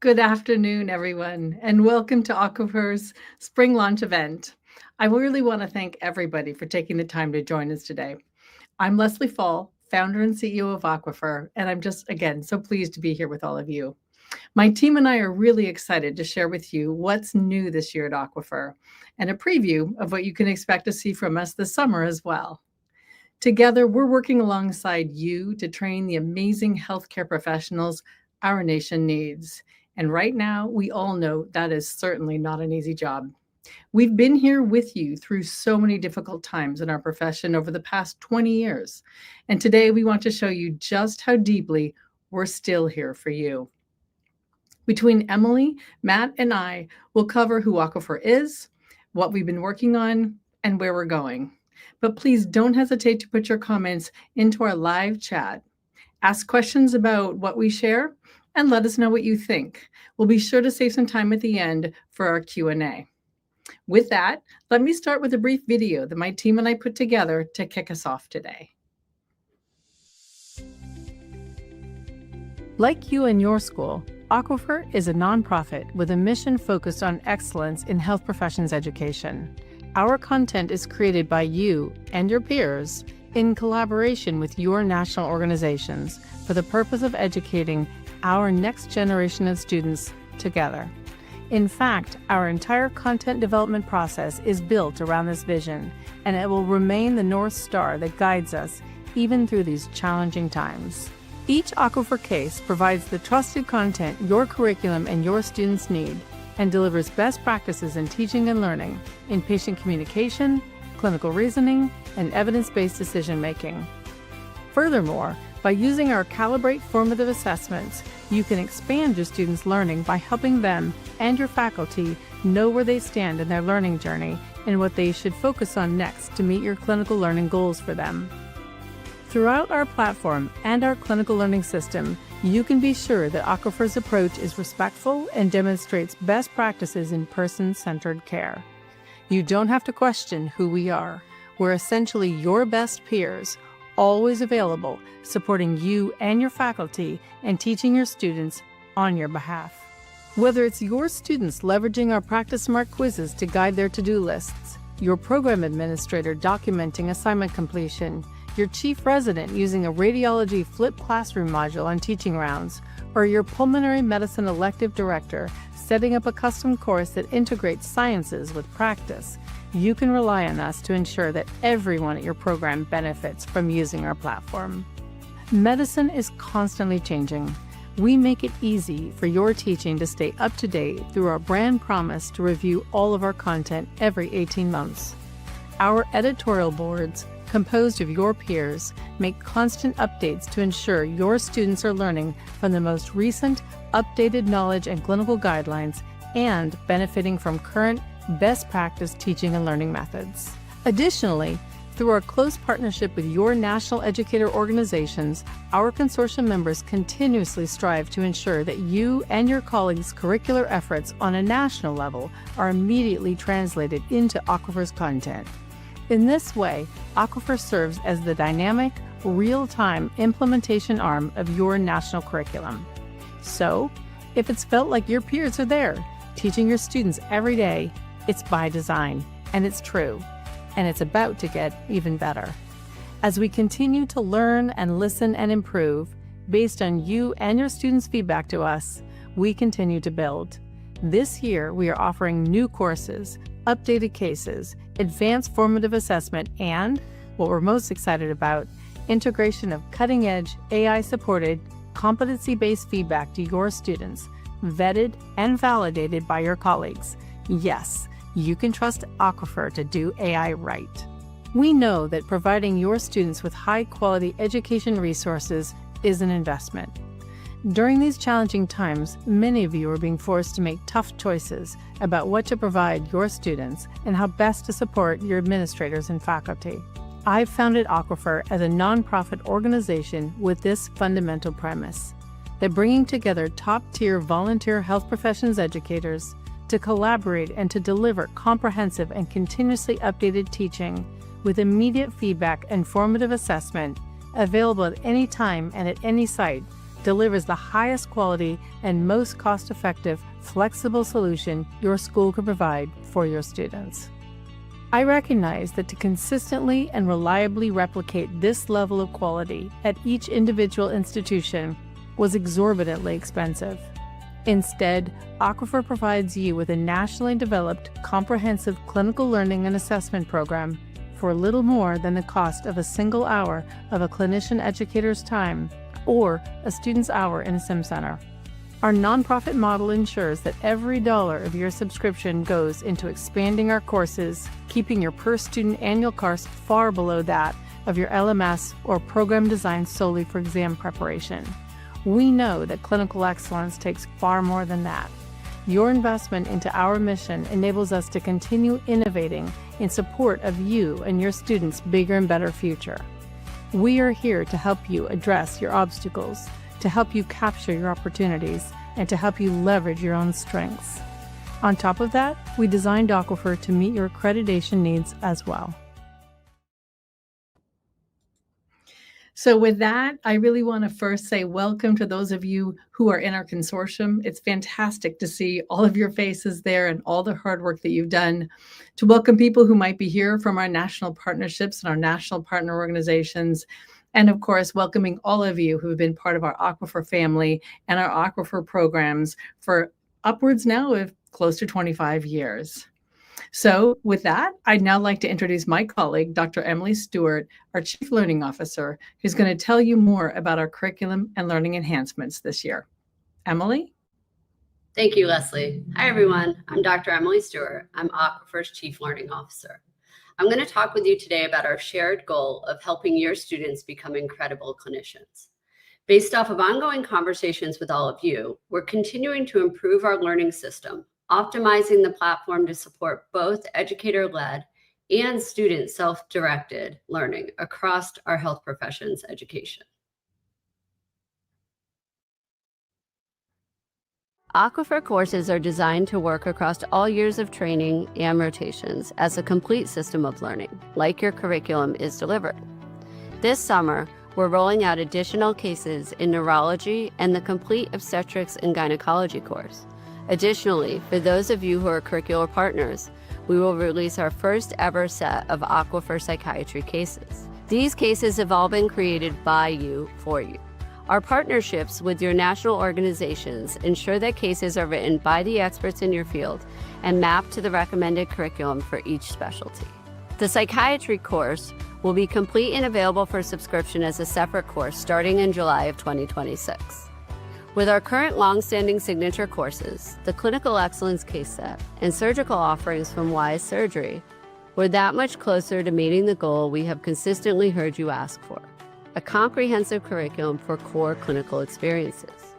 Good afternoon, everyone, and welcome to Aquifer's spring launch event. I really want to thank everybody for taking the time to join us today. I'm Leslie Fall, founder and CEO of Aquifer, and I'm just, again, so pleased to be here with all of you. My team and I are really excited to share with you what's new this year at Aquifer and a preview of what you can expect to see from us this summer as well. Together, we're working alongside you to train the amazing healthcare professionals our nation needs. And right now, we all know that is certainly not an easy job. We've been here with you through so many difficult times in our profession over the past 20 years. And today, we want to show you just how deeply we're still here for you. Between Emily, Matt, and I, we'll cover who Aquifer is, what we've been working on, and where we're going. But please don't hesitate to put your comments into our live chat. Ask questions about what we share and let us know what you think. We'll be sure to save some time at the end for our Q&A. With that, let me start with a brief video that my team and I put together to kick us off today. Like you and your school, Aquifer is a nonprofit with a mission focused on excellence in health professions education. Our content is created by you and your peers in collaboration with your national organizations for the purpose of educating our next generation of students together. In fact, our entire content development process is built around this vision, and it will remain the North Star that guides us even through these challenging times. Each Aquifer case provides the trusted content your curriculum and your students need and delivers best practices in teaching and learning, in patient communication, clinical reasoning, and evidence-based decision-making. Furthermore, by using our Calibrate formative assessments, you can expand your students' learning by helping them and your faculty know where they stand in their learning journey and what they should focus on next to meet your clinical learning goals for them. Throughout our platform and our clinical learning system, you can be sure that Aquifer's approach is respectful and demonstrates best practices in person-centered care. You don't have to question who we are. We're essentially your best peers, always available, supporting you and your faculty and teaching your students on your behalf. Whether it's your students leveraging our Practice Smart quizzes to guide their to-do lists, your program administrator documenting assignment completion, your chief resident using a radiology flipped classroom module on teaching rounds, or your pulmonary medicine elective director setting up a custom course that integrates sciences with practice, you can rely on us to ensure that everyone at your program benefits from using our platform. Medicine is constantly changing. We make it easy for your teaching to stay up to date through our brand promise to review all of our content every 18 months. Our editorial boards, composed of your peers, make constant updates to ensure your students are learning from the most recent, updated knowledge and clinical guidelines and benefiting from current, best practice teaching and learning methods. Additionally, through our close partnership with your national educator organizations, our consortium members continuously strive to ensure that you and your colleagues' curricular efforts on a national level are immediately translated into Aquifer's content. In this way, Aquifer serves as the dynamic, real-time implementation arm of your national curriculum. So, if it's felt like your peers are there, teaching your students every day, it's by design, and it's true, and it's about to get even better. As we continue to learn and listen and improve, based on you and your students' feedback to us, we continue to build. This year, we are offering new courses, updated cases, advanced formative assessment, and, what we're most excited about, integration of cutting-edge, AI-supported, competency-based feedback to your students, vetted and validated by your colleagues. Yes, you can trust Aquifer to do AI right. We know that providing your students with high-quality education resources is an investment. During these challenging times, many of you are being forced to make tough choices about what to provide your students and how best to support your administrators and faculty. I've founded Aquifer as a nonprofit organization with this fundamental premise, that bringing together top-tier volunteer health professions educators to collaborate and to deliver comprehensive and continuously updated teaching with immediate feedback and formative assessment available at any time and at any site delivers the highest quality and most cost-effective, flexible solution your school can provide for your students. I recognize that to consistently and reliably replicate this level of quality at each individual institution was exorbitantly expensive. Instead, Aquifer provides you with a nationally developed, comprehensive clinical learning and assessment program for little more than the cost of a single hour of a clinician educator's time or a student's hour in a sim center. Our nonprofit model ensures that every dollar of your subscription goes into expanding our courses, keeping your per-student annual cost far below that of your LMS or program designed solely for exam preparation. We know that clinical excellence takes far more than that. Your investment into our mission enables us to continue innovating in support of you and your students' bigger and better future. We are here to help you address your obstacles, to help you capture your opportunities, and to help you leverage your own strengths. On top of that, we designed Aquifer to meet your accreditation needs as well. So with that, I really want to first say welcome to those of you who are in our consortium. It's fantastic to see all of your faces there and all the hard work that you've done. To welcome people who might be here from our national partnerships and our national partner organizations. And of course, welcoming all of you who have been part of our Aquifer family and our Aquifer programs for upwards now of close to 25 years. So with that, I'd now like to introduce my colleague, Dr. Emily Stewart, our Chief Learning Officer, who's going to tell you more about our curriculum and learning enhancements this year. Emily? Thank you, Leslie. Hi, everyone. I'm Dr. Emily Stewart. I'm Aquifer's Chief Learning Officer. I'm going to talk with you today about our shared goal of helping your students become incredible clinicians. Based off of ongoing conversations with all of you, we're continuing to improve our learning system, optimizing the platform to support both educator-led and student self-directed learning across our health professions education. Aquifer courses are designed to work across all years of training and rotations as a complete system of learning, like your curriculum is delivered. This summer, we're rolling out additional cases in neurology and the complete obstetrics and gynecology course. Additionally, for those of you who are curricular partners, we will release our first ever set of Aquifer psychiatry cases. These cases have all been created by you for you. Our partnerships with your national organizations ensure that cases are written by the experts in your field and mapped to the recommended curriculum for each specialty. The psychiatry course will be complete and available for subscription as a separate course starting in July of 2026. With our current long-standing signature courses, the Clinical Excellence Case Set, and surgical offerings from Wise Surgery, we're that much closer to meeting the goal we have consistently heard you ask for: a comprehensive curriculum for core clinical experiences.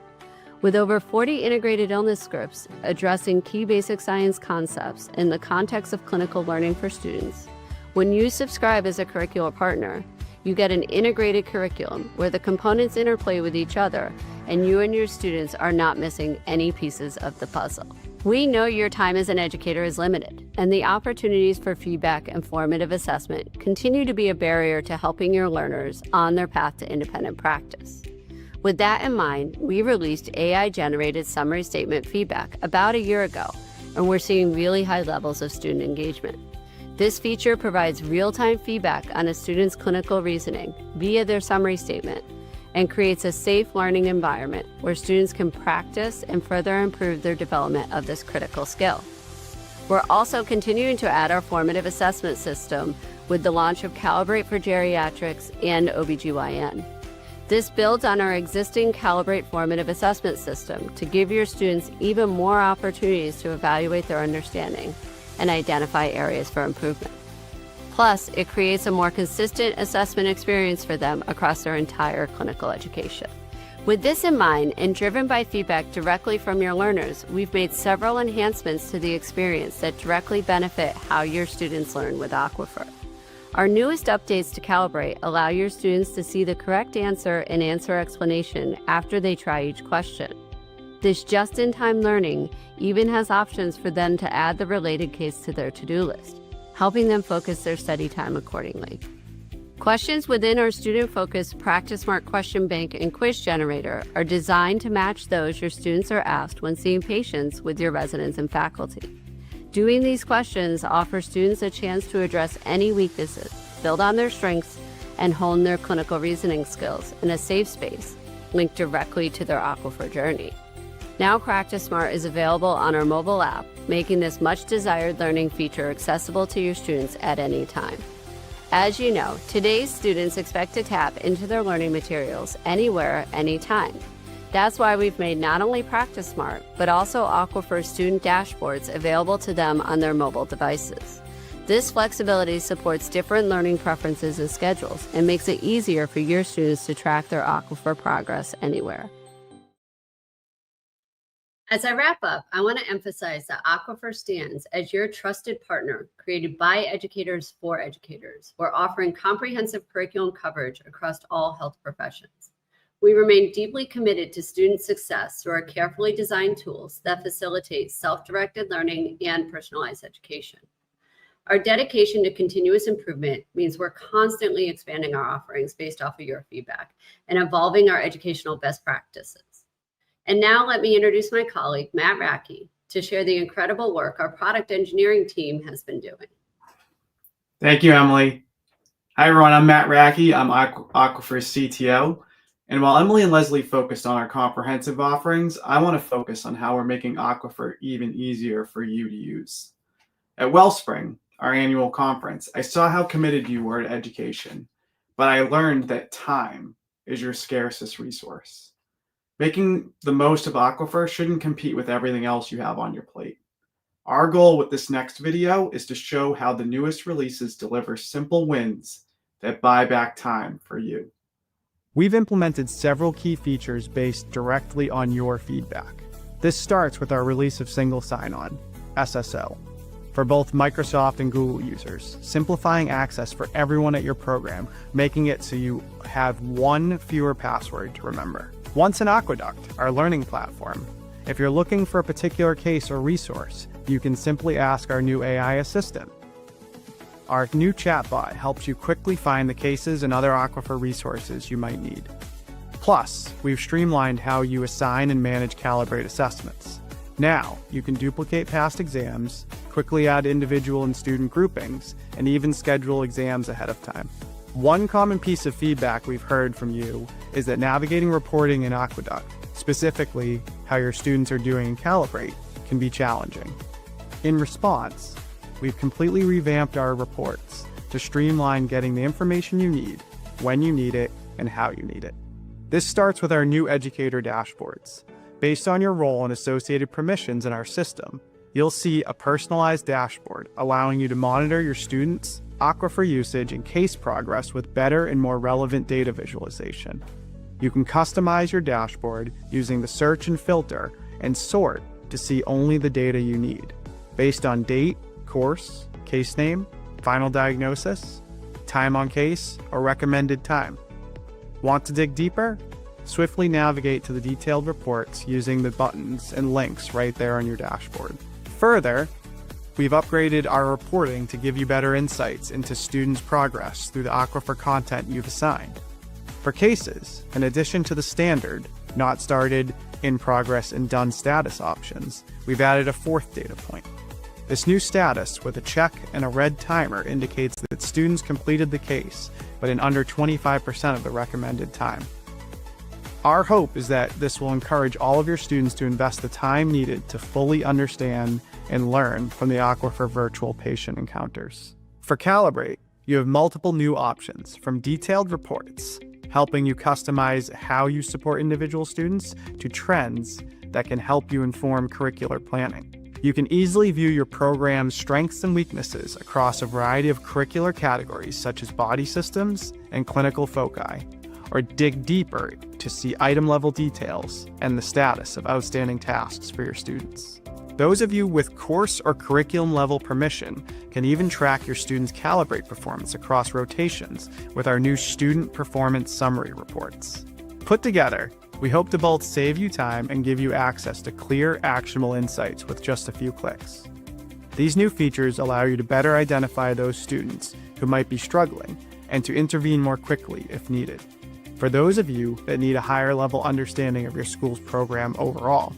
With over 40 integrated illness scripts addressing key basic science concepts in the context of clinical learning for students, when you subscribe as a curricular partner, you get an integrated curriculum where the components interplay with each other and you and your students are not missing any pieces of the puzzle. We know your time as an educator is limited, and the opportunities for feedback and formative assessment continue to be a barrier to helping your learners on their path to independent practice. With that in mind, we released AI-generated summary statement feedback about a year ago, and we're seeing really high levels of student engagement. This feature provides real-time feedback on a student's clinical reasoning via their summary statement and creates a safe learning environment where students can practice and further improve their development of this critical skill. We're also continuing to add our formative assessment system with the launch of Calibrate for geriatrics and OBGYN. This builds on our existing Calibrate formative assessment system to give your students even more opportunities to evaluate their understanding and identify areas for improvement. Plus, it creates a more consistent assessment experience for them across their entire clinical education. With this in mind, and driven by feedback directly from your learners, we've made several enhancements to the experience that directly benefit how your students learn with Aquifer. Our newest updates to Calibrate allow your students to see the correct answer and answer explanation after they try each question. This just-in-time learning even has options for them to add the related case to their to-do list, helping them focus their study time accordingly. Questions within our student-focused Practice Smart question bank and quiz generator are designed to match those your students are asked when seeing patients with your residents and faculty. Doing these questions offers students a chance to address any weaknesses, build on their strengths, and hone their clinical reasoning skills in a safe space linked directly to their Aquifer journey. Now Practice Smart is available on our mobile app, making this much-desired learning feature accessible to your students at any time. As you know, today's students expect to tap into their learning materials anywhere, anytime. That's why we've made not only Practice Smart, but also Aquifer student dashboards available to them on their mobile devices. This flexibility supports different learning preferences and schedules and makes it easier for your students to track their Aquifer progress anywhere. As I wrap up, I want to emphasize that Aquifer stands as your trusted partner created by educators for educators. We're offering comprehensive curriculum coverage across all health professions. We remain deeply committed to student success through our carefully designed tools that facilitate self-directed learning and personalized education. Our dedication to continuous improvement means we're constantly expanding our offerings based off of your feedback and evolving our educational best practices. And now let me introduce my colleague, Matt Rackey, to share the incredible work our product engineering team has been doing. Thank you, Emily. Hi, everyone. I'm Matt Rackey. I'm Aquifer's CTO. And while Emily and Leslie focused on our comprehensive offerings, I want to focus on how we're making Aquifer even easier for you to use. At Wellspring, our annual conference, I saw how committed you were to education, but I learned that time is your scarcest resource. Making the most of Aquifer shouldn't compete with everything else you have on your plate. Our goal with this next video is to show how the newest releases deliver simple wins that buy back time for you. We've implemented several key features based directly on your feedback. This starts with our release of Single Sign-On, SSO, for both Microsoft and Google users, simplifying access for everyone at your program, making it so you have one fewer password to remember. Once an Aqueduct, our learning platform. If you're looking for a particular case or resource, you can simply ask our new AI assistant. Our new chatbot helps you quickly find the cases and other Aquifer resources you might need. Plus, we've streamlined how you assign and manage Calibrate assessments. Now, you can duplicate past exams, quickly add individual and student groupings, and even schedule exams ahead of time. One common piece of feedback we've heard from you is that navigating reporting in Aqueduct, specifically how your students are doing in Calibrate, can be challenging. In response, we've completely revamped our reports to streamline getting the information you need, when you need it, and how you need it. This starts with our new educator dashboards. Based on your role and associated permissions in our system, you'll see a personalized dashboard allowing you to monitor your students' Aquifer usage and case progress with better and more relevant data visualization. You can customize your dashboard using the search and filter and sort to see only the data you need, based on date, course, case name, final diagnosis, time on case, or recommended time. Want to dig deeper? Swiftly navigate to the detailed reports using the buttons and links right there on your dashboard. Further, we've upgraded our reporting to give you better insights into students' progress through the Aquifer content you've assigned. For cases, in addition to the standard, not started, in progress, and done status options, we've added a fourth data point. This new status with a check and a red timer indicates that students completed the case, but in under 25% of the recommended time. Our hope is that this will encourage all of your students to invest the time needed to fully understand and learn from the Aquifer virtual patient encounters. For Calibrate, you have multiple new options, from detailed reports, helping you customize how you support individual students, to trends that can help you inform curricular planning. You can easily view your program's strengths and weaknesses across a variety of curricular categories such as body systems and clinical foci, or dig deeper to see item-level details and the status of outstanding tasks for your students. Those of you with course or curriculum-level permission can even track your students' Calibrate performance across rotations with our new Student Performance Summary reports. Put together, we hope to both save you time and give you access to clear, actionable insights with just a few clicks. These new features allow you to better identify those students who might be struggling and to intervene more quickly if needed. For those of you that need a higher level understanding of your school's program overall,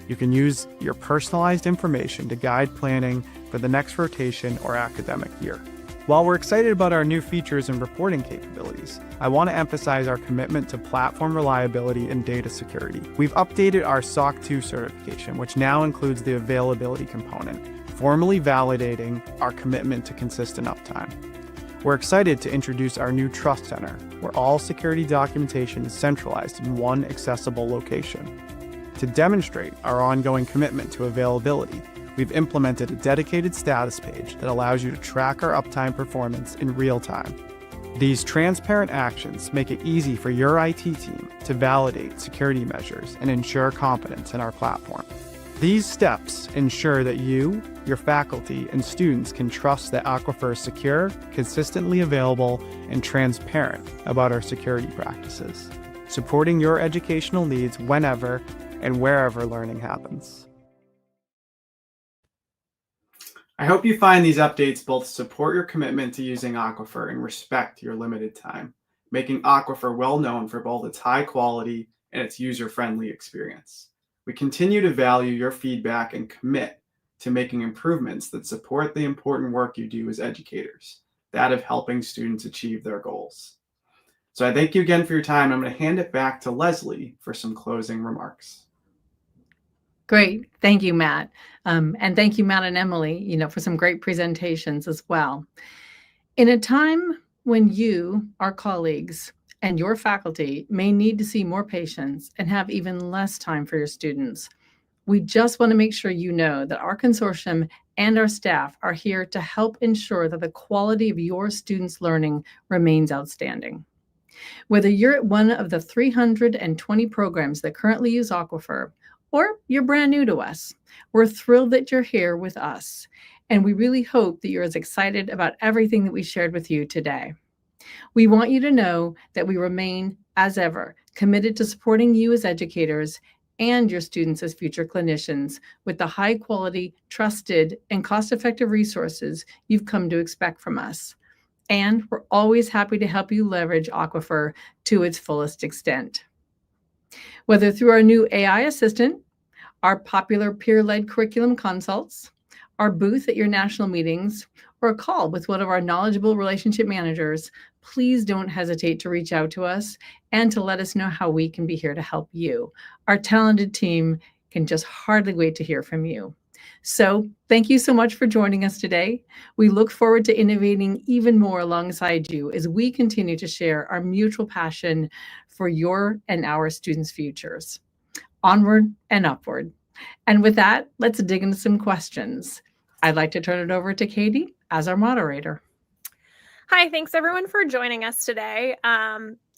you can use your personalized information to guide planning for the next rotation or academic year. While we're excited about our new features and reporting capabilities, I want to emphasize our commitment to platform reliability and data security. We've updated our SOC 2 certification, which now includes the availability component, formally validating our commitment to consistent uptime. We're excited to introduce our new Trust Center, where all security documentation is centralized in one accessible location. To demonstrate our ongoing commitment to availability, we've implemented a dedicated status page that allows you to track our uptime performance in real time. These transparent actions make it easy for your IT team to validate security measures and ensure competence in our platform. These steps ensure that you, your faculty, and students can trust that Aquifer is secure, consistently available, and transparent about our security practices, supporting your educational needs whenever and wherever learning happens. I hope you find these updates both support your commitment to using Aquifer and respect your limited time, making Aquifer well known for both its high quality and its user-friendly experience. We continue to value your feedback and commit to making improvements that support the important work you do as educators, that of helping students achieve their goals. So I thank you again for your time. I'm going to hand it back to Leslie for some closing remarks. Great. Thank you, Matt. And thank you, Matt and Emily, for some great presentations as well. In a time when you, our colleagues, and your faculty may need to see more patients and have even less time for your students, we just want to make sure you know that our consortium and our staff are here to help ensure that the quality of your students' learning remains outstanding. Whether you're at one of the 320 programs that currently use Aquifer, or you're brand new to us, we're thrilled that you're here with us, and we really hope that you're as excited about everything that we shared with you today. We want you to know that we remain, as ever, committed to supporting you as educators and your students as future clinicians with the high quality, trusted, and cost-effective resources you've come to expect from us. And we're always happy to help you leverage Aquifer to its fullest extent. Whether through our new AI assistant, our popular peer-led curriculum consults, our booth at your national meetings, or a call with one of our knowledgeable relationship managers, please don't hesitate to reach out to us and to let us know how we can be here to help you. Our talented team can just hardly wait to hear from you. So thank you so much for joining us today. We look forward to innovating even more alongside you as we continue to share our mutual passion for your and our students' futures. Onward and upward. And with that, let's dig into some questions. I'd like to turn it over to Katie as our moderator. Hi, thanks everyone for joining us today.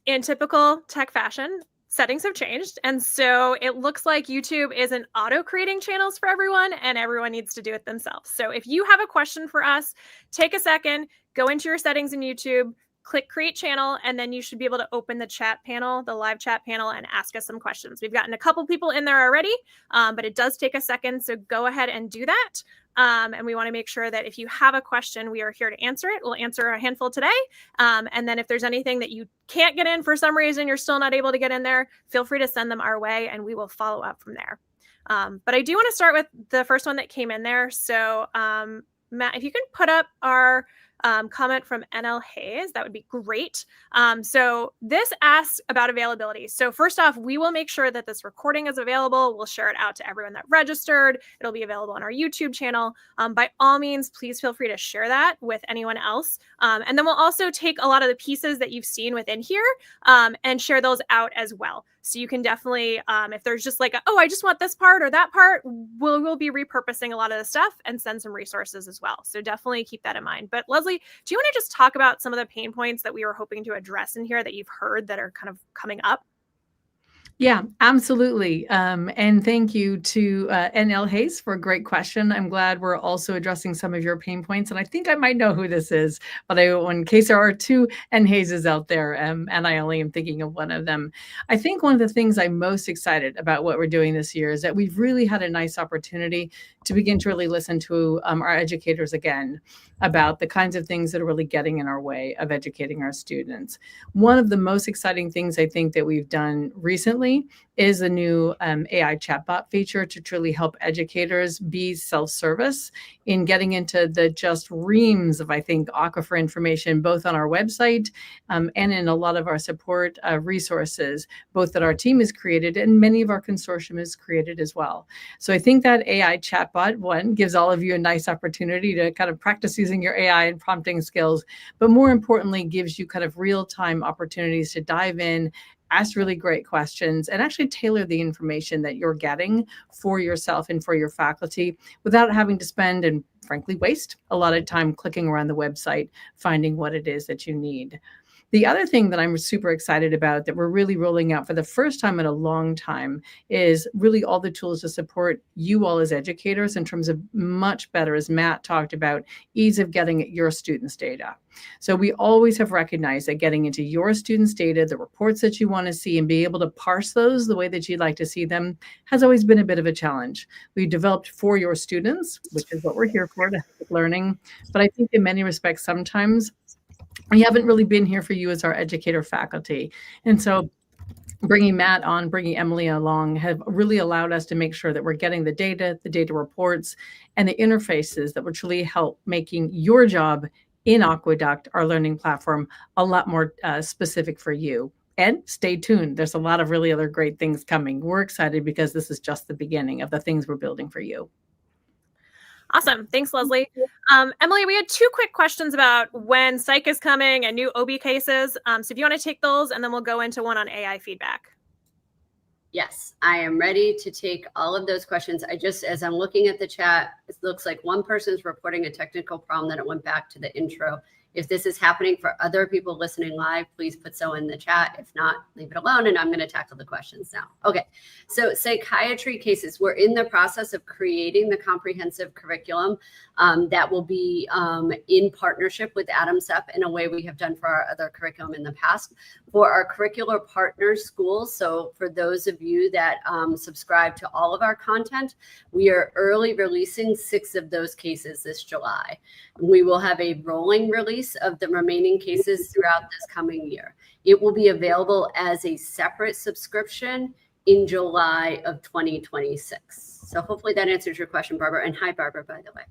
In typical tech fashion, settings have changed. And so it looks like YouTube isn't auto-creating channels for everyone, and everyone needs to do it themselves. So if you have a question for us, take a second, go into your settings in YouTube, click create channel, and then you should be able to open the chat panel, the live chat panel, and ask us some questions. We've gotten a couple people in there already, but it does take a second. So go ahead and do that. And we want to make sure that if you have a question, we are here to answer it. We'll answer a handful today. And then if there's anything that you can't get in for some reason, you're still not able to get in there, feel free to send them our way and we will follow up from there. But I do want to start with the first one that came in there. So Matt, if you can put up our comment from NL Hayes, that would be great. So this asks about availability. So first off, we will make sure that this recording is available. We'll share it out to everyone that registered. It'll be available on our YouTube channel. By all means, please feel free to share that with anyone else. And then we'll also take a lot of the pieces that you've seen within here and share those out as well. So you can definitely, if there's just like, oh, I just want this part or that part, we'll be repurposing a lot of the stuff and send some resources as well. So definitely keep that in mind. But Leslie, do you want to just talk about some of the pain points that we were hoping to address in here that you've heard that are kind of coming up? Yeah, absolutely. And thank you to NL Hayes for a great question. I'm glad we're also addressing some of your pain points. And I think I might know who this is, but in case there are two N Hayeses out there, and I only am thinking of one of them. I think one of the things I'm most excited about what we're doing this year is that we've really had a nice opportunity to begin to really listen to our educators again about the kinds of things that are really getting in our way of educating our students. One of the most exciting things I think that we've done recently is a new AI chatbot feature to truly help educators be self-service in getting into the just reams of, I think, Aquifer information, both on our website and in a lot of our support resources, both that our team has created and many of our consortium has created as well. So I think that AI chatbot, one, gives all of you a nice opportunity to kind of practice using your AI and prompting skills, but more importantly, gives you kind of real-time opportunities to dive in, ask really great questions, and actually tailor the information that you're getting for yourself and for your faculty without having to spend and frankly waste a lot of time clicking around the website, finding what it is that you need. The other thing that I'm super excited about that we're really rolling out for the first time in a long time is really all the tools to support you all as educators in terms of much better, as Matt talked about, ease of getting at your students' data. So we always have recognized that getting into your students' data, the reports that you want to see, and be able to parse those the way that you'd like to see them has always been a bit of a challenge. We developed for your students, which is what we're here for, to help with learning. But I think in many respects, sometimes we haven't really been here for you as our educator faculty. And so bringing Matt on, bringing Emily along have really allowed us to make sure that we're getting the data reports, and the interfaces that will truly help making your job in Aqueduct, our learning platform, a lot more specific for you. And stay tuned. There's a lot of really other great things coming. We're excited because this is just the beginning of the things we're building for you. Awesome. Thanks, Leslie. Emily, we had two quick questions about when psych is coming and new OB cases. So if you want to take those, and then we'll go into one on AI feedback. Yes, I am ready to take all of those questions. As I'm looking at the chat, it looks like one person's reporting a technical problem that it went back to the intro. If this is happening for other people listening live, please put so in the chat. If not, leave it alone, and I'm going to tackle the questions now. Okay, so psychiatry cases. We're in the process of creating the comprehensive curriculum that will be in partnership with AdamSep in a way we have done for our other curriculum in the past. For our curricular partner schools, so for those of you that subscribe to all of our content, we are early releasing 6 of those cases this July. We will have a rolling release of the remaining cases throughout this coming year. It will be available as a separate subscription in July of 2026. So hopefully that answers your question, Barbara. And hi, Barbara, by the way.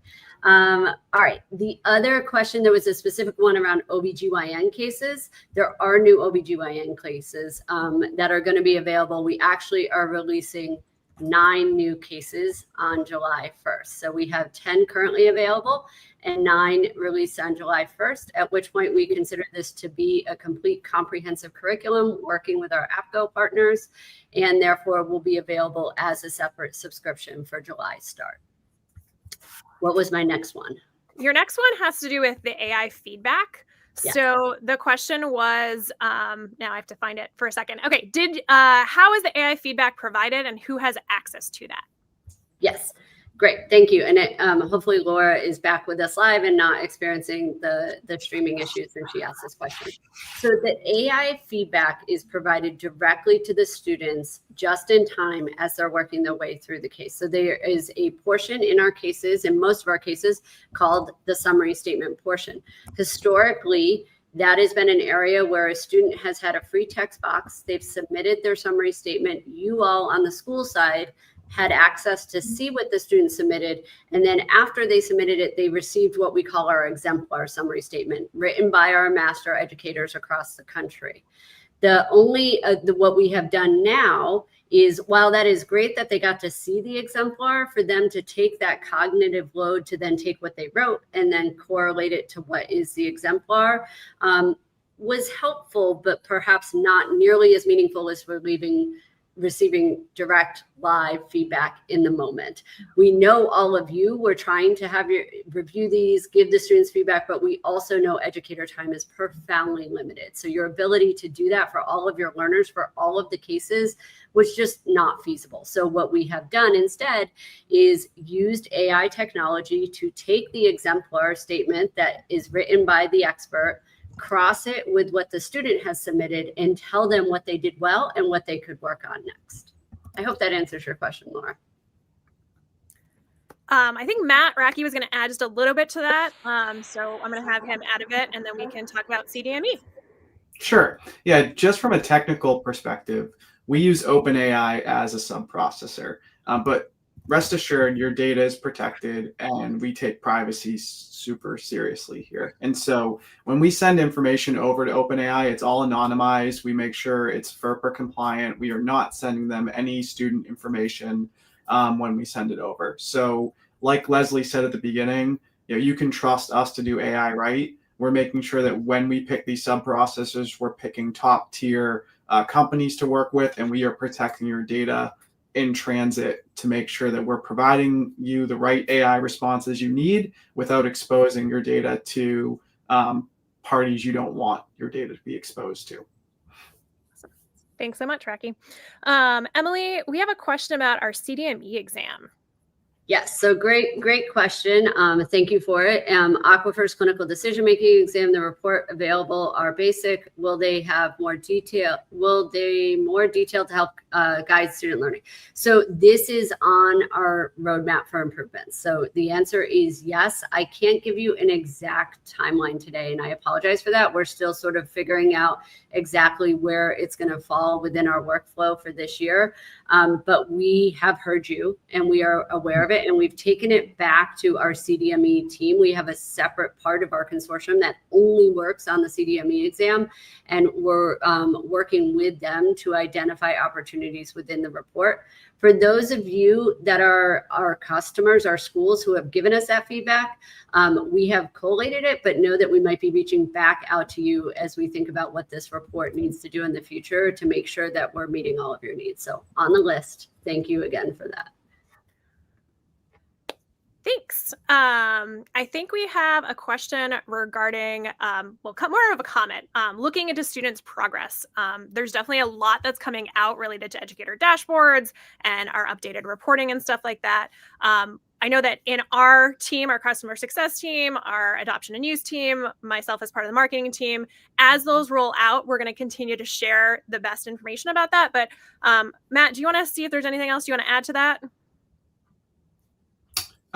All right. The other question, there was a specific one around OBGYN cases. There are new OBGYN cases that are going to be available. We actually are releasing 9 new cases on July 1st. So we have 10 currently available and 9 released on July 1st, at which point we consider this to be a complete comprehensive curriculum working with our APCO partners, and therefore will be available as a separate subscription for July start. What was my next one? Your next one has to do with the AI feedback. Yeah. So the question was, now I have to find it for a second. Okay, how is the AI feedback provided and who has access to that? Yes, great, thank you. And hopefully Laura is back with us live and not experiencing the streaming issues when she asked this question. So the AI feedback is provided directly to the students just in time as they're working their way through the case. So there is a portion in our cases, in most of our cases, called the summary statement portion. Historically, that has been an area where a student has had a free text box. They've submitted their summary statement. You all on the school side had access to see what the student submitted. And then after they submitted it, they received what we call our exemplar summary statement written by our master educators across the country. What we have done now is, while that is great that they got to see the exemplar, for them to take that cognitive load to then take what they wrote and then correlate it to what is the exemplar was helpful, but perhaps not nearly as meaningful as relieving receiving direct live feedback in the moment. We know all of you were trying to have your review these, give the students feedback, but we also know educator time is profoundly limited. So your ability to do that for all of your learners for all of the cases was just not feasible. So what we have done instead is used AI technology to take the exemplar statement that is written by the expert, cross it with what the student has submitted, and tell them what they did well and what they could work on next. I hope that answers your question, Laura. I think Matt Racky was going to add just a little bit to that. So I'm going to have him add a bit, and then we can talk about CDME. Sure. Yeah, just from a technical perspective, we use OpenAI as a sub-processor, but rest assured your data is protected and we take privacy super seriously here. And so when we send information over to OpenAI, it's all anonymized. We make sure it's FERPA compliant. We are not sending them any student information when we send it over. So like Leslie said at the beginning, you can trust us to do AI right. We're making sure that when we pick these sub-processors, we're picking top tier companies to work with, and we are protecting your data in transit to make sure that we're providing you the right AI responses you need without exposing your data to parties you don't want your data to be exposed to. Thanks so much, Racky. Emily, we have a question about our CDME exam. Yes, so great question. Thank you for it. Aquifer's clinical decision-making exam, the report available are basic. Will they have more detail? Will they more detailed to help guide student learning? So this is on our roadmap for improvements. So the answer is yes. I can't give you an exact timeline today, and I apologize for that. We're still sort of figuring out exactly where it's going to fall within our workflow for this year. But we have heard you and we are aware of it, and we've taken it back to our CDME team. We have a separate part of our consortium that only works on the CDME exam, and we're working with them to identify opportunities within the report. For those of you that are our customers, our schools who have given us that feedback, we have collated it, but know that we might be reaching back out to you as we think about what this report needs to do in the future to make sure that we're meeting all of your needs. So on the list, thank you again for that. Thanks. I think we have a question regarding, more of a comment, looking into students' progress. There's definitely a lot that's coming out related to educator dashboards and our updated reporting and stuff like that. I know that in our team, our customer success team, our adoption and use team, myself as part of the marketing team, as those roll out, we're going to continue to share the best information about that. But Matt, do you want to see if there's anything else you want to add to that?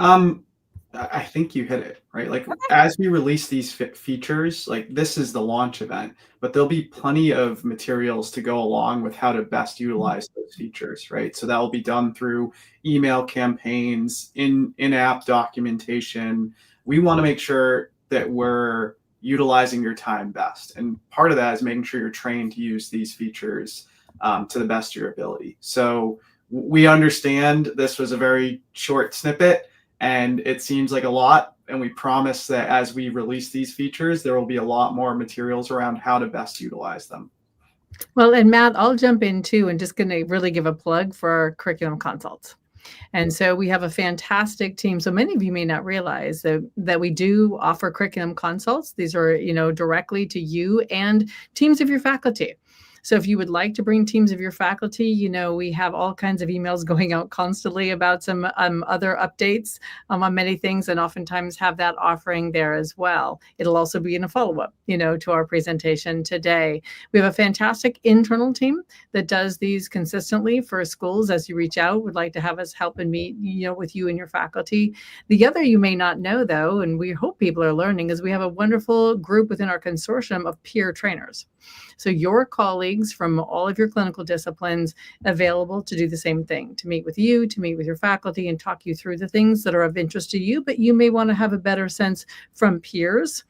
I think you hit it, right? Like, as we release these features, like, this is the launch event, but there'll be plenty of materials to go along with how to best utilize those features, right? So that will be done through email campaigns, in-app documentation. We want to make sure that we're utilizing your time best. And part of that is making sure you're trained to use these features to the best of your ability. So we understand this was a very short snippet, and it seems like a lot, and we promise that as we release these features, there will be a lot more materials around how to best utilize them. Well, and Matt, I'll jump in too and just going to really give a plug for our curriculum consults. And so we have a fantastic team. So many of you may not realize that we do offer curriculum consults. These are, directly to you and teams of your faculty. So if you would like to bring teams of your faculty, we have all kinds of emails going out constantly about some other updates on many things, and oftentimes have that offering there as well. It'll also be in a follow-up, to our presentation today. We have a fantastic internal team that does these consistently for schools. As you reach out, would like to have us help and meet, with you and your faculty. The other you may not know, though, and we hope people are learning, is we have a wonderful group within our consortium of peer trainers. So your colleagues from all of your clinical disciplines available to do the same thing, to meet with you, to meet with your faculty and talk you through the things that are of interest to you, but you may want to have a better sense from peers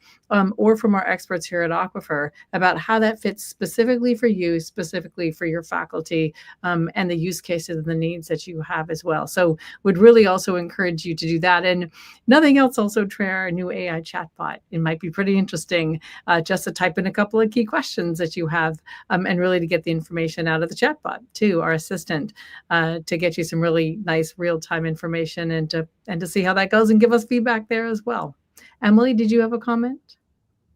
or from our experts here at Aquifer about how that fits specifically for you, specifically for your faculty, and the use cases and the needs that you have as well. So would really also encourage you to do that. And nothing else, also try our new AI chatbot. It might be pretty interesting just to type in a couple of key questions that you have, and really to get the information out of the chatbot to our assistant, to get you some really nice real-time information, and to see how that goes and give us feedback there as well. Emily, did you have a comment?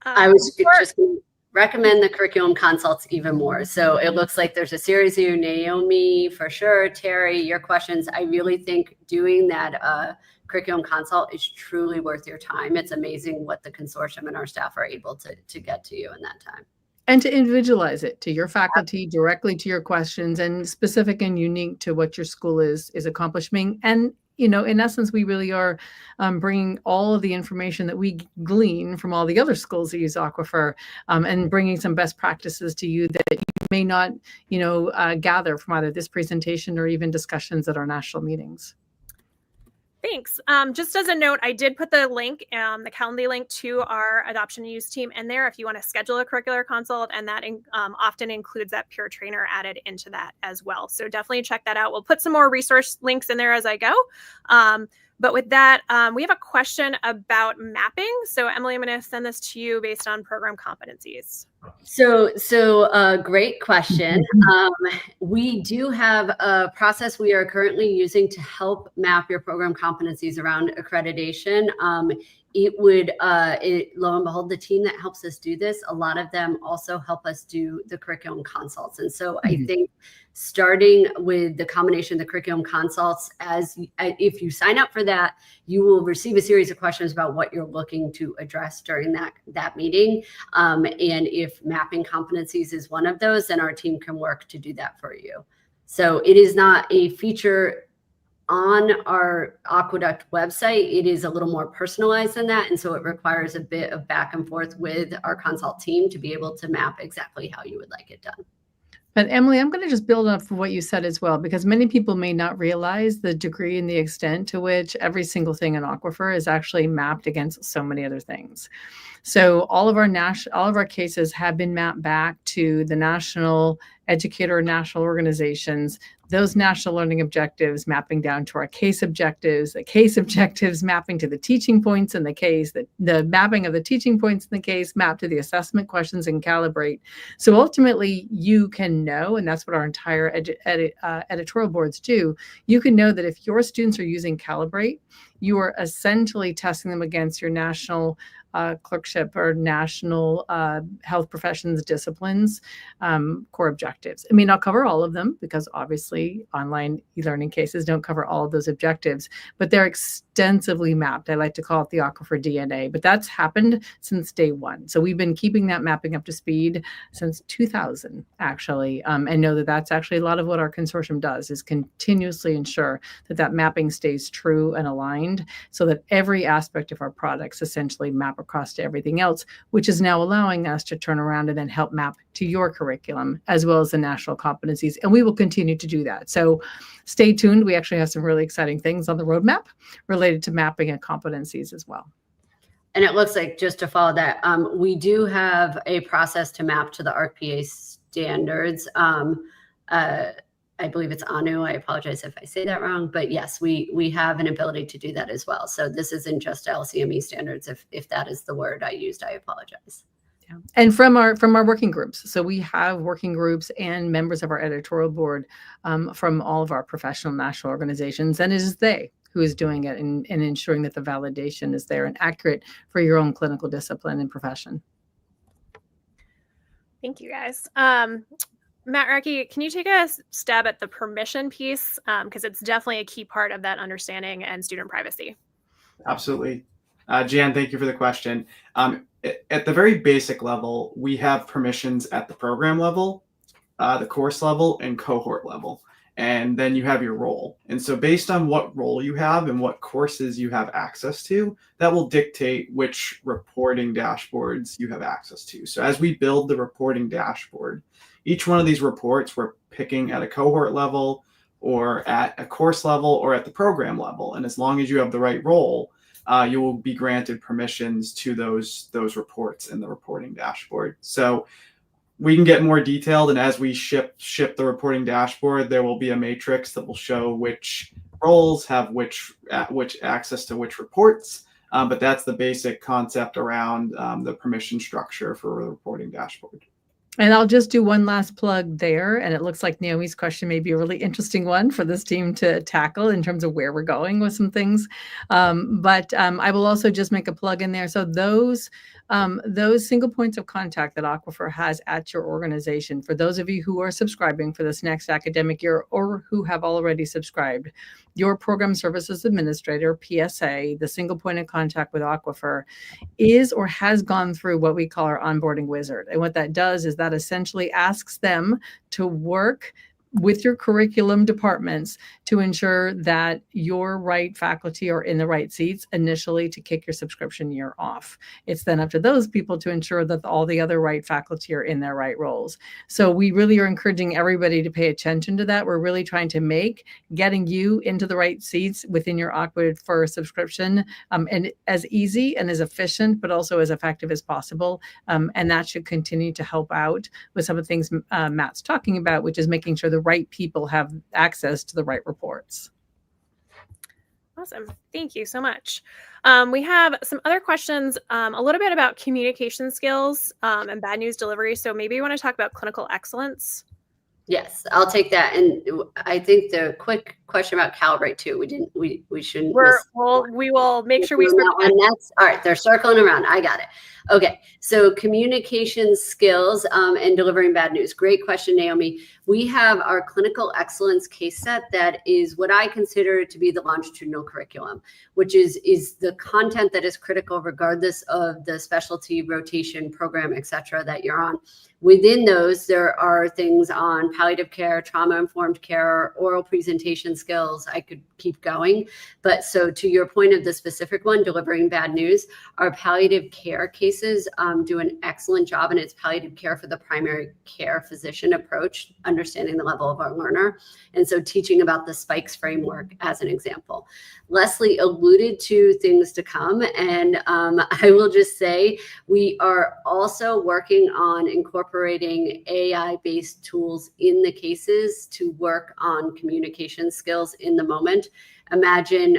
I was just going to recommend the curriculum consults even more. So it looks like there's a series of you, Naomi, for sure, Terry, your questions. I really think doing that curriculum consult is truly worth your time. It's amazing what the consortium and our staff are able to get to you in that time. And to individualize it to your faculty, directly to your questions, and specific and unique to what your school is accomplishing. And in essence, we really are bringing all of the information that we glean from all the other schools that use Aquifer, and bringing some best practices to you that you may not, gather from either this presentation or even discussions at our national meetings. Thanks. Just as a note, I did put the link, the Calendly link to our adoption and use team in there if you want to schedule a curricular consult, and that often includes that peer trainer added into that as well. So definitely check that out. We'll put some more resource links in there as I go. But with that, we have a question about mapping. So Emily, I'm going to send this to you based on program competencies. So great question. We do have a process we are currently using to help map your program competencies around accreditation. Lo and behold, the team that helps us do this, a lot of them also help us do the curriculum consults. And so I think starting with the combination of the curriculum consults, if you sign up for that, you will receive a series of questions about what you're looking to address during that meeting. And if mapping competencies is one of those, then our team can work to do that for you. So it is not a feature on our Aqueduct website. It is a little more personalized than that. And so it requires a bit of back and forth with our consult team to be able to map exactly how you would like it done. But Emily, I'm going to just build up for what you said as well, because many people may not realize the degree and the extent to which every single thing in Aquifer is actually mapped against so many other things. So all of our cases have been mapped back to the national educator and national organizations, those national learning objectives mapping down to our case objectives, the case objectives mapping to the teaching points in the case, the mapping of the teaching points in the case mapped to the assessment questions in Calibrate. So ultimately you can know, and that's what our entire editorial boards do, you can know that if your students are using Calibrate, you are essentially testing them against your national clerkship or national health professions disciplines core objectives. It may not cover all of them, because obviously online e-learning cases don't cover all of those objectives, but they're extensively mapped. I like to call it the Aquifer DNA, but that's happened since day one. So we've been keeping that mapping up to speed since 2000, actually, and know that that's actually a lot of what our consortium does, is continuously ensure that mapping stays true and aligned, so that every aspect of our products essentially map across to everything else, which is now allowing us to turn around and then help map to your curriculum as well as the national competencies. And we will continue to do that. So stay tuned. We actually have some really exciting things on the roadmap related to mapping and competencies as well. And it looks like, just to follow that, we do have a process to map to the ARC-PA standards. I believe it's ANU. I apologize if I say that wrong, but yes, we have an ability to do that as well. So this isn't just LCME standards. If that is the word I used, I apologize. Yeah. And from our working groups. So we have working groups and members of our editorial board from all of our professional national organizations, and it is they who is doing it and ensuring that the validation is there and accurate for your own clinical discipline and profession. Thank you, guys. Matt Racky, can you take a stab at the permission piece? Because it's definitely a key part of that understanding and student privacy. Absolutely. Jan, thank you for the question. At the very basic level, we have permissions at the program level, the course level, and cohort level. And then you have your role. And so based on what role you have and what courses you have access to, that will dictate which reporting dashboards you have access to. So as we build the reporting dashboard, each one of these reports we're picking at a cohort level or at a course level or at the program level. And as long as you have the right role, you will be granted permissions to those reports in the reporting dashboard. So we can get more detailed, and as we ship the reporting dashboard, there will be a matrix that will show which roles have which access to which reports. But that's the basic concept around the permission structure for the reporting dashboard. And I'll just do one last plug there. And it looks like Naomi's question may be a really interesting one for this team to tackle in terms of where we're going with some things. But I will also just make a plug in there. So those single points of contact that Aquifer has at your organization, for those of you who are subscribing for this next academic year or who have already subscribed, your Program Services Administrator, PSA, the single point of contact with Aquifer, is or has gone through what we call our onboarding wizard. And what that does is that essentially asks them to work with your curriculum departments to ensure that your right faculty are in the right seats initially to kick your subscription year off. It's then up to those people to ensure that all the other right faculty are in their right roles. So we really are encouraging everybody to pay attention to that. We're really trying to make getting you into the right seats within your Aquifer subscription and as easy and as efficient, but also as effective as possible. And that should continue to help out with some of the things Matt's talking about, which is making sure the right people have access to the right reports. Awesome. Thank you so much. We have some other questions, a little bit about communication skills and bad news delivery. So maybe you want to talk about clinical excellence. Yes, I'll take that. And I think the quick question about Calibrate too. We shouldn't. We will make sure we. That one next. All right, they're circling around. I got it. Okay, so communication skills and delivering bad news. Great question, Naomi. We have our clinical excellence case set that is what I consider to be the longitudinal curriculum, which is the content that is critical regardless of the specialty, rotation, program, et cetera, that you're on. Within those, there are things on palliative care, trauma-informed care, oral presentation skills. I could keep going. But so to your point of the specific one, delivering bad news, our palliative care cases do an excellent job, and it's palliative care for the primary care physician approach, understanding the level of our learner. And so teaching about the spikes framework as an example. Leslie alluded to things to come, and I will just say we are also working on incorporating AI-based tools in the cases to work on communication skills in the moment. Imagine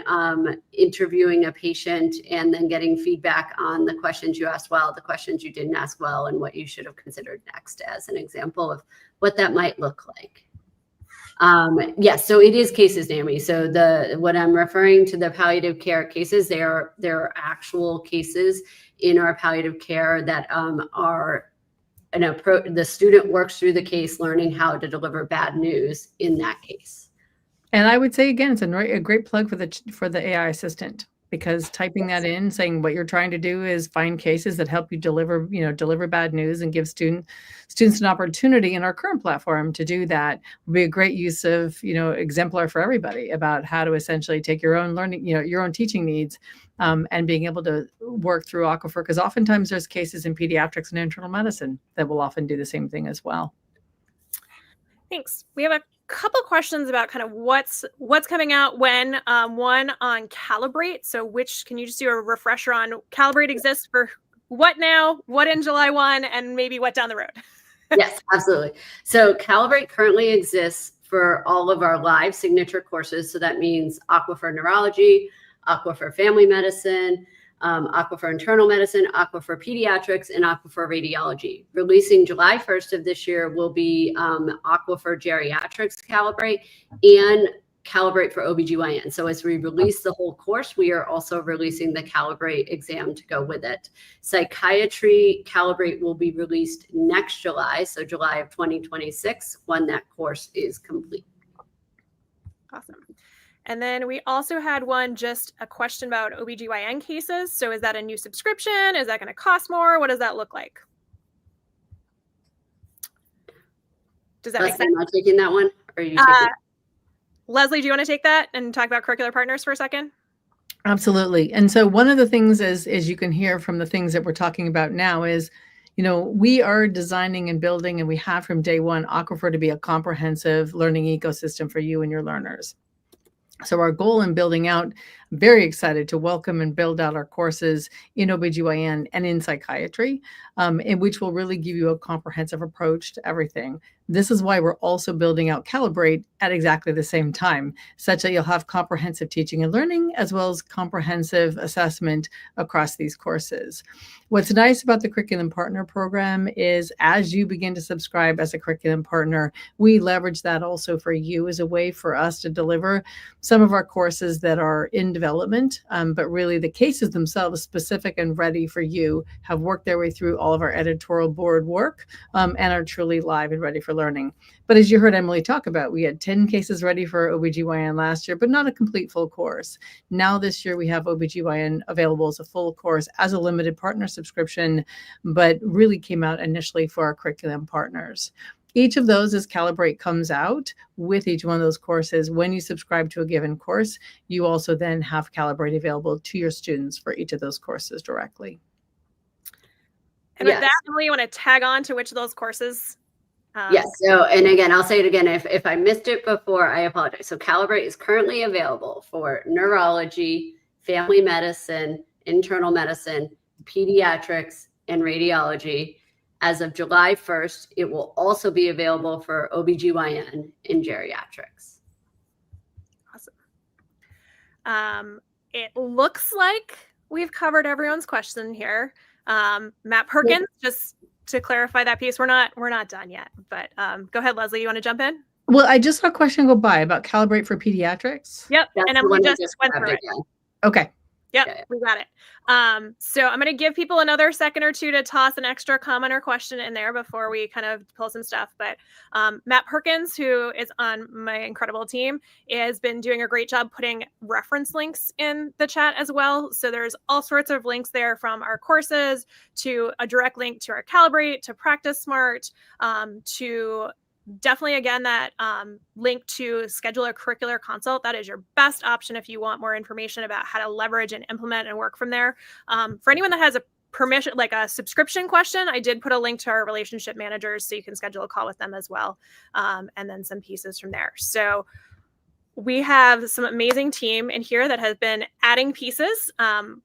interviewing a patient and then getting feedback on the questions you asked well, the questions you didn't ask well, and what you should have considered next as an example of what that might look like. Yes, so it is cases, Naomi. So what I'm referring to the palliative care cases, there are actual cases in our palliative care that are an approach. The student works through the case, learning how to deliver bad news in that case. And I would say again, it's a great plug for the AI assistant, because typing that in, saying what you're trying to do is find cases that help you deliver bad news and give students an opportunity in our current platform to do that would be a great use of, exemplar for everybody about how to essentially take your own learning, your own teaching needs and being able to work through Aquifer, because oftentimes there's cases in pediatrics and internal medicine that will often do the same thing as well. Thanks. We have a couple questions about kind of what's coming out when. One on Calibrate. So can you just do a refresher on Calibrate exists for what now, what in July 1, and maybe what down the road? Yes, absolutely. So Calibrate currently exists for all of our live signature courses. So that means Aquifer Neurology, Aquifer Family Medicine, Aquifer Internal Medicine, Aquifer Pediatrics, and Aquifer Radiology. Releasing July 1st of this year will be Aquifer Geriatrics Calibrate and Calibrate for OBGYN. So as we release the whole course, we are also releasing the Calibrate exam to go with it. Psychiatry Calibrate will be released next July, so July of 2026, when that course is complete. Awesome. And then we also had just a question about OBGYN cases. So is that a new subscription? Is that going to cost more? What does that look like? Does that make sense? Am I taking that one? Or are you taking Leslie, do you want to take that and talk about curricular partners for a second? Absolutely. And so one of the things as you can hear from the things that we're talking about now is, we are designing and building, and we have from day one, Aquifer to be a comprehensive learning ecosystem for you and your learners. So our goal in building out very excited to welcome and build out our courses in OBGYN and in psychiatry, in which will really give you a comprehensive approach to everything. This is why we're also building out Calibrate at exactly the same time, such that you'll have comprehensive teaching and learning as well as comprehensive assessment across these courses. What's nice about the Curriculum Partner Program is as you begin to subscribe as a curriculum partner, we leverage that also for you as a way for us to deliver some of our courses that are in development, but really the cases themselves, specific and ready for you, have worked their way through all of our editorial board work and are truly live and ready for learning. But as you heard Emily talk about, we had 10 cases ready for OBGYN last year, but not a complete full course. Now this year we have OBGYN available as a full course as a limited partner subscription, but really came out initially for our curriculum partners. Each of those, as Calibrate comes out with each one of those courses, when you subscribe to a given course, you also then have Calibrate available to your students for each of those courses directly. And with that, Emily, you want to tag on to which of those courses? Yes. So, and again, I'll say it again. If I missed it before, I apologize. So Calibrate is currently available for neurology, family medicine, internal medicine, pediatrics, and radiology. As of July 1st, it will also be available for OBGYN and geriatrics. Awesome. It looks like we've covered everyone's question here. Matt Perkins, just to clarify that piece, we're not done yet, but go ahead, Leslie, you want to jump in? Well, I just saw a question go by about Calibrate for pediatrics. Yep. That's and we just went through it. Okay. Yep, we got it. So I'm going to give people another second or two to toss an extra comment or question in there before we kind of pull some stuff. But Matt Perkins, who is on my incredible team, has been doing a great job putting reference links in the chat as well. So there's all sorts of links there, from our courses to a direct link to our Calibrate, to Practice Smart, to definitely, again, that link to schedule a curricular consult. That is your best option if you want more information about how to leverage and implement and work from there. For anyone that has a permission, like a subscription question, I did put a link to our relationship managers so you can schedule a call with them as well. And then some pieces from there. So we have some amazing team in here that has been adding pieces.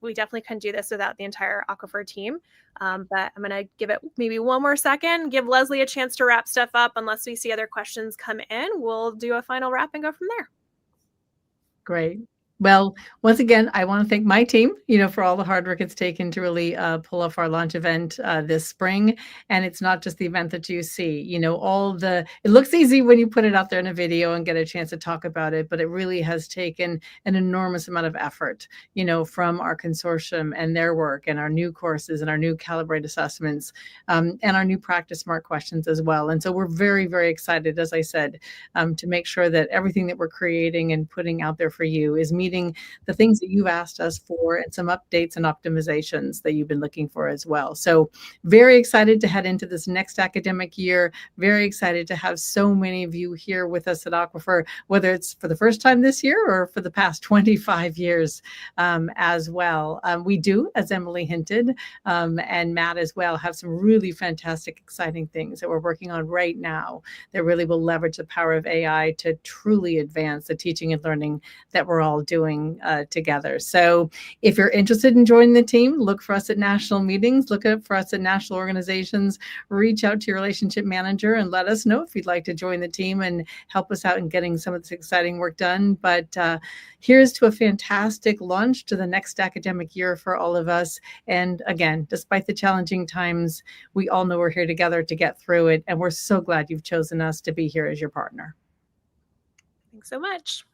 We definitely couldn't do this without the entire Aquifer team. But I'm going to give it maybe one more second, give Leslie a chance to wrap stuff up. Unless we see other questions come in, we'll do a final wrap and go from there. Great. Well, once again, I want to thank my team, for all the hard work it's taken to really pull off our launch event this spring. And it's not just the event that you see, it looks easy when you put it out there in a video and get a chance to talk about it, but it really has taken an enormous amount of effort, from our consortium and their work and our new courses and our new Calibrate assessments and our new Practice Smart questions as well. And so we're very, very excited, as I said, to make sure that everything that we're creating and putting out there for you is meeting the things that you've asked us for, and some updates and optimizations that you've been looking for as well. So very excited to head into this next academic year. Very excited to have so many of you here with us at Aquifer, whether it's for the first time this year or for the past 25 years as well. We do, as Emily hinted, and Matt as well, have some really fantastic, exciting things that we're working on right now that really will leverage the power of AI to truly advance the teaching and learning that we're all doing together. So if you're interested in joining the team, look for us at national meetings, look for us at national organizations, reach out to your relationship manager and let us know if you'd like to join the team and help us out in getting some of this exciting work done. But here's to a fantastic launch to the next academic year for all of us. And again, despite the challenging times, we all know we're here together to get through it. And we're so glad you've chosen us to be here as your partner. Thanks so much.